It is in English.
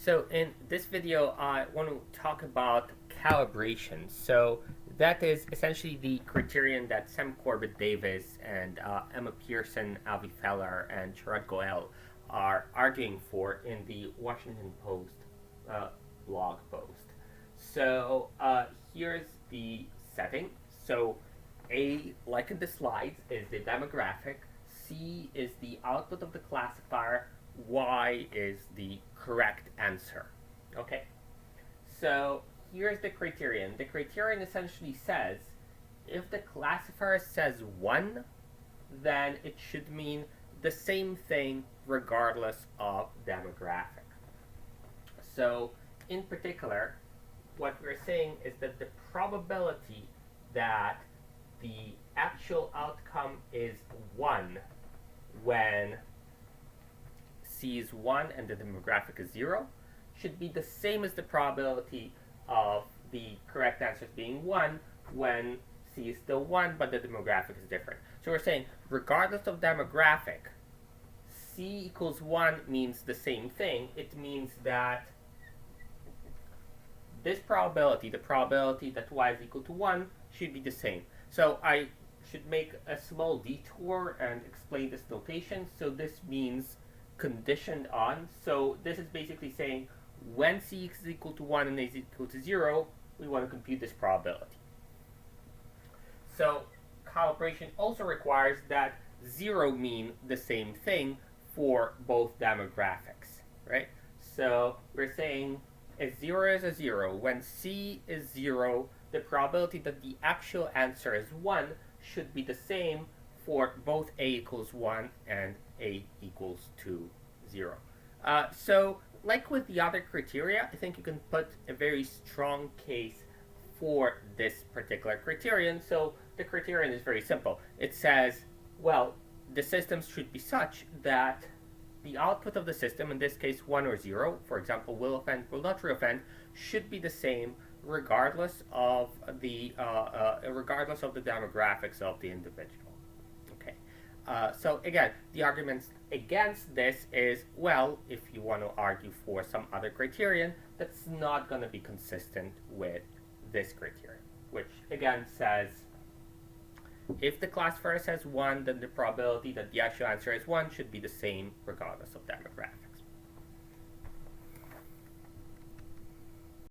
So in this video, I want to talk about calibration. So that is essentially the criterion that Sam Corbett-Davis and Emma Pearson, Avi Feller, and Sharad Goel are arguing for in the Washington Post blog post. So here's the setting. So A, like in the slides, is the demographic. C is the output of the classifier. Y is the correct answer. Okay, so here's the criterion. The criterion essentially says if the classifier says 1, then it should mean the same thing regardless of demographic. So in particular, what we're saying is that the probability that the actual outcome is 1 when C is 1 and the demographic is 0 should be the same as the probability of the correct answers being 1 when C is still 1 but the demographic is different. So we're saying regardless of demographic, C equals 1 means the same thing. It means that this probability, the probability that Y is equal to 1, should be the same. So I should make a small detour and explain this notation. So this means conditioned on. So this is basically saying when C is equal to 1 and A is equal to 0, we want to compute this probability. So calibration also requires that 0 mean the same thing for both demographics, right? So we're saying if 0 is a 0, when C is 0, the probability that the actual answer is 1 should be the same for both A equals 1 and A equals to 0. So like with the other criteria, I think you can put a very strong case for this particular criterion. So the criterion is very simple. It says, well, the systems should be such that the output of the system, in this case 1 or 0, for example, will offend, will not reoffend, should be the same regardless of the demographics of the individual. Okay. So again, the arguments against this is, well, if you want to argue for some other criterion, that's not going to be consistent with this criterion, which again says if the classifier says 1, then the probability that the actual answer is 1 should be the same regardless of demographics.